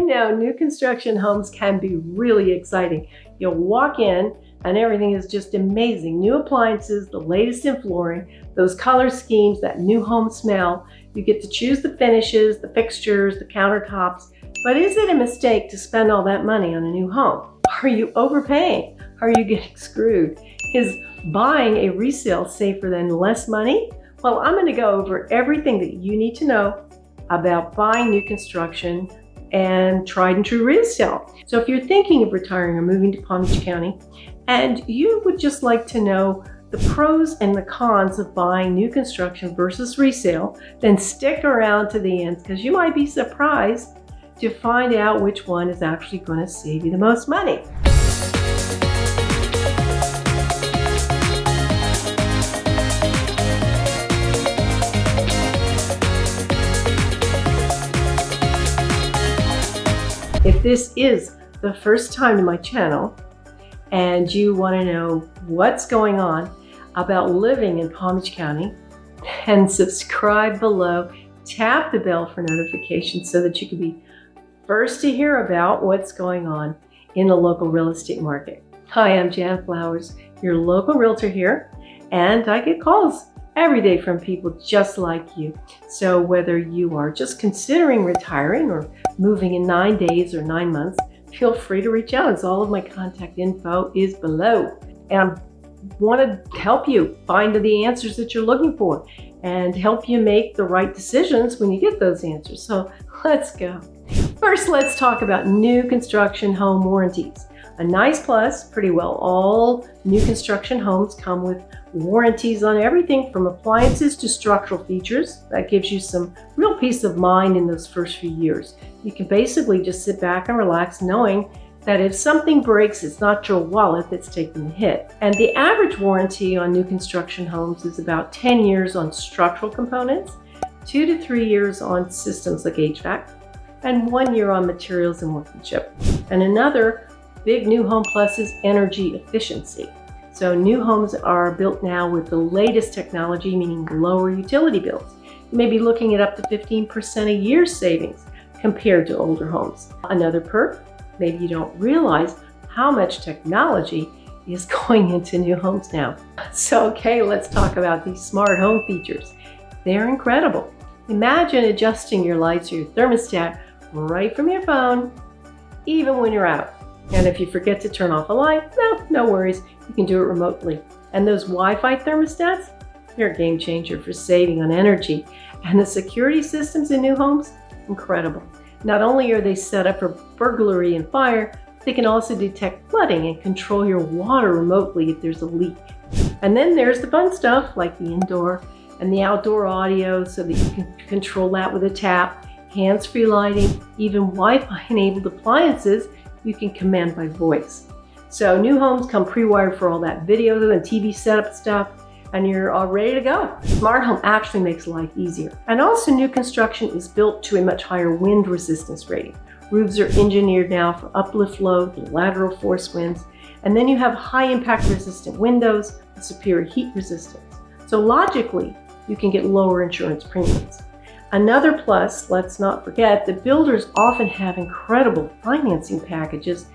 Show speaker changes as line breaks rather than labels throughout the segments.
you know, new construction homes can be really exciting. You'll walk in and everything is just amazing. New appliances, the latest in flooring, those color schemes, that new home smell. You get to choose the finishes, the fixtures, the countertops. But is it a mistake to spend all that money on a new home? Are you overpaying? Are you getting screwed? Is buying a resale safer than less money? Well, I'm going to go over everything that you need to know about buying new construction and tried and true resale. So if you're thinking of retiring or moving to Palm Beach County and you would just like to know the pros and the cons of buying new construction versus resale, then stick around to the end because you might be surprised to find out which one is actually going to save you the most money. If this is the first time to my channel and you want to know what's going on about living in Palm Beach County, then subscribe below, tap the bell for notifications so that you can be first to hear about what's going on in the local real estate market. Hi, I'm Jan Flowers, your local realtor here, and I get calls every day from people just like you. So whether you are just considering retiring or moving in 9 days or 9 months, feel free to reach out as all of my contact info is below. And I want to help you find the answers that you're looking for and help you make the right decisions when you get those answers. So let's go. First, let's talk about new construction home warranties. A nice plus, pretty well all new construction homes come with warranties on everything from appliances to structural features. That gives you some real peace of mind in those first few years. You can basically just sit back and relax knowing that if something breaks, it's not your wallet that's taking the hit. And the average warranty on new construction homes is about 10 years on structural components, 2 to 3 years on systems like HVAC, and 1 year on materials and workmanship. And another big new home plus is energy efficiency. So new homes are built now with the latest technology, meaning lower utility bills. You may be looking at up to 15% a year savings compared to older homes. Another perk, maybe you don't realize how much technology is going into new homes now. So okay, let's talk about these smart home features. They're incredible. Imagine adjusting your lights or your thermostat right from your phone, even when you're out. And if you forget to turn off a light, no worries, you can do it remotely. And those Wi-Fi thermostats, they're a game changer for saving on energy. And the security systems in new homes, incredible. Not only are they set up for burglary and fire, they can also detect flooding and control your water remotely if there's a leak. And then there's the fun stuff like the indoor and the outdoor audio so that you can control that with a tap, hands-free lighting, even Wi-Fi enabled appliances you can command by voice. So new homes come pre-wired for all that video and TV setup stuff, and you're all ready to go. Smart home actually makes life easier. And also new construction is built to a much higher wind resistance rating. Roofs are engineered now for uplift load, lateral force winds, and then you have high impact resistant windows with superior heat resistance. So logically, you can get lower insurance premiums. Another plus, let's not forget, that builders often have incredible financing packages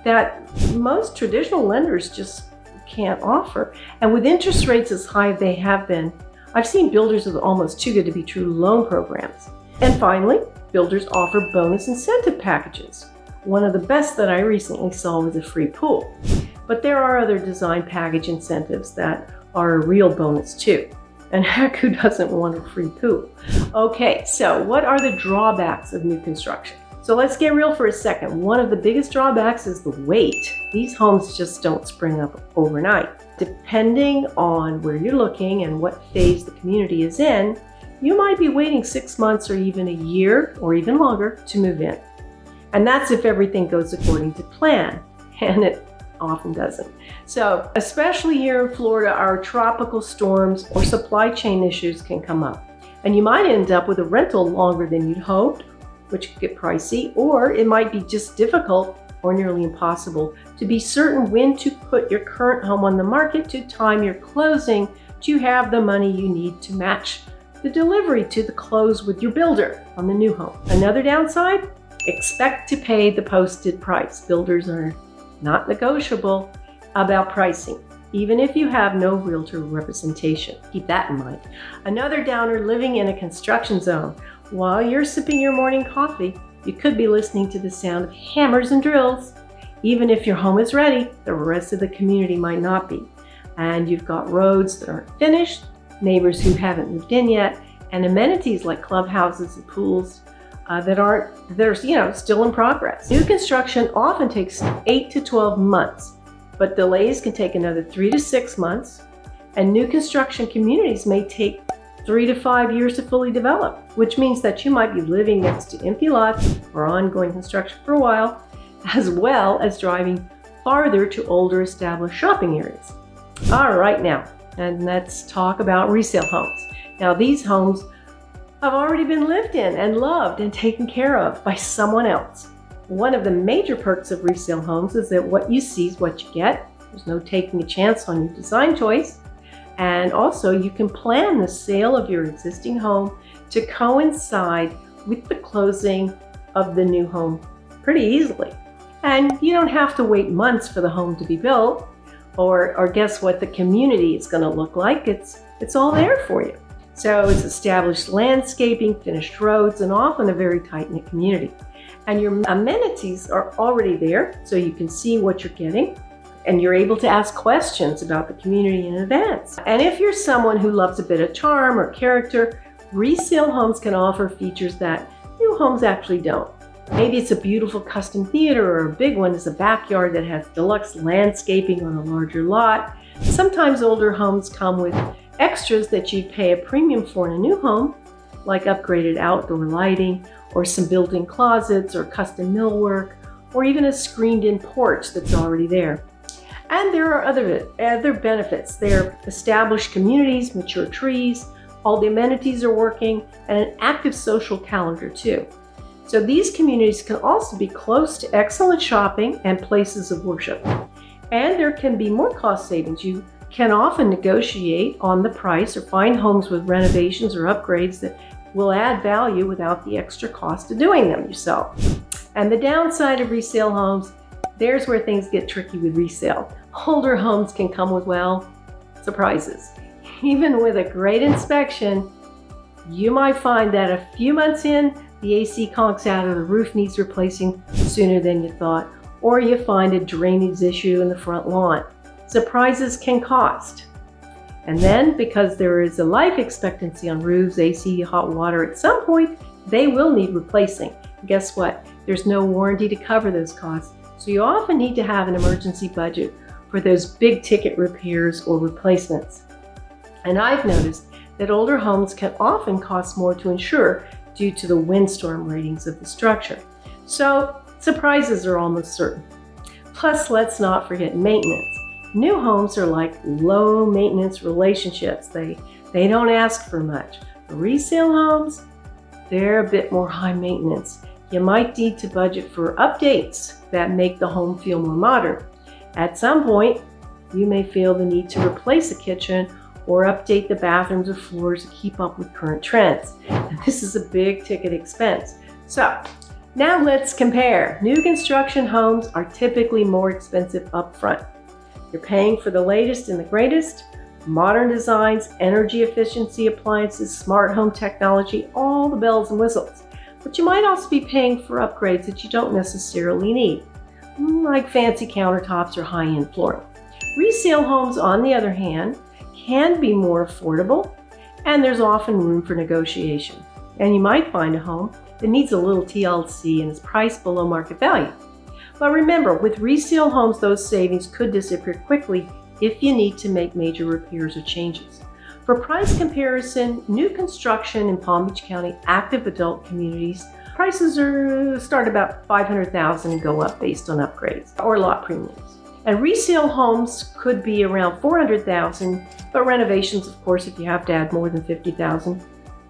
that most traditional lenders just can't offer. And with interest rates as high as they have been, I've seen builders with almost too good to be true loan programs. And finally, builders offer bonus incentive packages. One of the best that I recently saw was a free pool. But there are other design package incentives that are a real bonus too. And heck, who doesn't want a free pool? Okay, so what are the drawbacks of new construction? So let's get real for a second. One of the biggest drawbacks is the wait. These homes just don't spring up overnight. Depending on where you're looking and what phase the community is in, you might be waiting 6 months or even a year or even longer to move in. And that's if everything goes according to plan, and it often doesn't. So especially here in Florida, our tropical storms or supply chain issues can come up. And you might end up with a rental longer than you'd hoped, which could get pricey, or it might be just difficult or nearly impossible to be certain when to put your current home on the market to time your closing to have the money you need to match the delivery to the close with your builder on the new home. Another downside, Expect to pay the posted price. Builders are not negotiable about pricing, even if you have no realtor representation. Keep that in mind. Another downer: living in a construction zone. While you're sipping your morning coffee, you could be listening to the sound of hammers and drills. Even if your home is ready, the rest of the community might not be. And you've got roads that aren't finished, neighbors who haven't moved in yet, and amenities like clubhouses and pools they're still in progress. New construction often takes 8 to 12 months, but delays can take another 3 to 6 months, and new construction communities may take 3 to 5 years to fully develop, which means that you might be living next to empty lots or ongoing construction for a while, as well as driving farther to older established shopping areas. All right, now, and let's talk about resale homes. Now, these homes have already been lived in and loved and taken care of by someone else. One of the major perks of resale homes is that what you see is what you get. There's no taking a chance on your design choice. And also, you can plan the sale of your existing home to coincide with the closing of the new home pretty easily. And you don't have to wait months for the home to be built or guess what the community is going to look like. It's all there for you. So it's established landscaping, finished roads, and often a very tight-knit community. And your amenities are already there, so you can see what you're getting, and you're able to ask questions about the community in advance. And if you're someone who loves a bit of charm or character, resale homes can offer features that new homes actually don't. Maybe it's a beautiful custom theater, or a big one is a backyard that has deluxe landscaping on a larger lot. Sometimes older homes come with extras that you'd pay a premium for in a new home, like upgraded outdoor lighting, or some built-in closets, or custom millwork, or even a screened-in porch that's already there. And there are other benefits. There are established communities, mature trees, all the amenities are working, and an active social calendar too. So these communities can also be close to excellent shopping and places of worship. And there can be more cost savings. You can often negotiate on the price or find homes with renovations or upgrades that will add value without the extra cost of doing them yourself. And the downside of resale homes, there's where things get tricky with resale. Older homes can come with, well, surprises. Even with a great inspection, you might find that a few months in, the AC conks out or the roof needs replacing sooner than you thought, or you find a drainage issue in the front lawn. Surprises can cost. And then, because there is a life expectancy on roofs, AC, hot water, at some point, they will need replacing. Guess what? There's no warranty to cover those costs. So you often need to have an emergency budget for those big ticket repairs or replacements. And I've noticed that older homes can often cost more to insure due to the windstorm ratings of the structure. So surprises are almost certain. Plus, let's not forget maintenance. New homes are like low maintenance relationships. They don't ask for much. Resale homes, they're a bit more high maintenance. You might need to budget for updates that make the home feel more modern. At some point, you may feel the need to replace a kitchen or update the bathrooms or floors to keep up with current trends. And this is a big ticket expense. So now let's compare. New construction homes are typically more expensive up front. You're paying for the latest and the greatest, modern designs, energy efficiency appliances, smart home technology, all the bells and whistles. But you might also be paying for upgrades that you don't necessarily need, like fancy countertops or high-end flooring. Resale homes, on the other hand, can be more affordable, and there's often room for negotiation. And you might find a home that needs a little TLC and is priced below market value. But remember, with resale homes, those savings could disappear quickly if you need to make major repairs or changes. For price comparison, new construction in Palm Beach County active adult communities, prices start about $500,000 and go up based on upgrades or lot premiums. And resale homes could be around $400,000, but renovations, of course, if you have to add more than $50,000,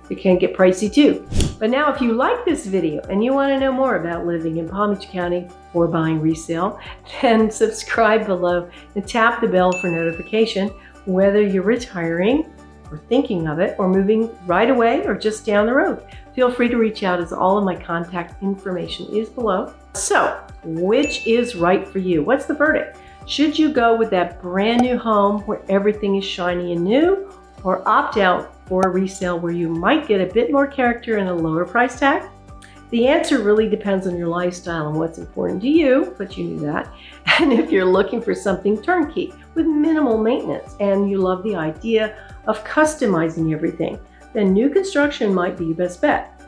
it can get pricey too. But now, if you like this video and you want to know more about living in Palm Beach County or buying resale, then subscribe below and tap the bell for notification, whether you're retiring or thinking of it, or moving right away or just down the road. feel free to reach out as all of my contact information is below. So, which is right for you? What's the verdict? Should you go with that brand new home where everything is shiny and new, or opt out for a resale where you might get a bit more character and a lower price tag? The answer really depends on your lifestyle and what's important to you, but you knew that. And if you're looking for something turnkey with minimal maintenance and you love the idea of customizing everything, then new construction might be your best bet.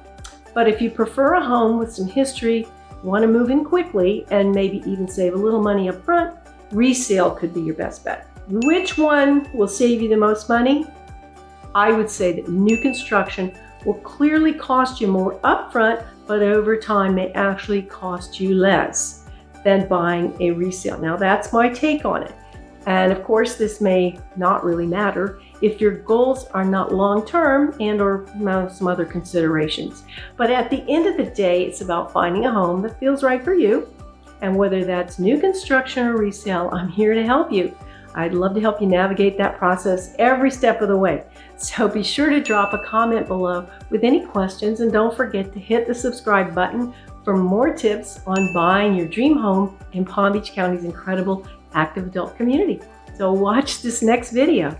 But if you prefer a home with some history, want to move in quickly, and maybe even save a little money up front, resale could be your best bet. Which one will save you the most money? I would say that new construction will clearly cost you more upfront, but over time may actually cost you less than buying a resale. Now that's my take on it. And of course, this may not really matter if your goals are not long-term and or some other considerations. But at the end of the day, it's about finding a home that feels right for you. And whether that's new construction or resale, I'm here to help you. I'd love to help you navigate that process every step of the way. So be sure to drop a comment below with any questions, and don't forget to hit the subscribe button for more tips on buying your dream home in Palm Beach County's incredible active adult community. So watch this next video.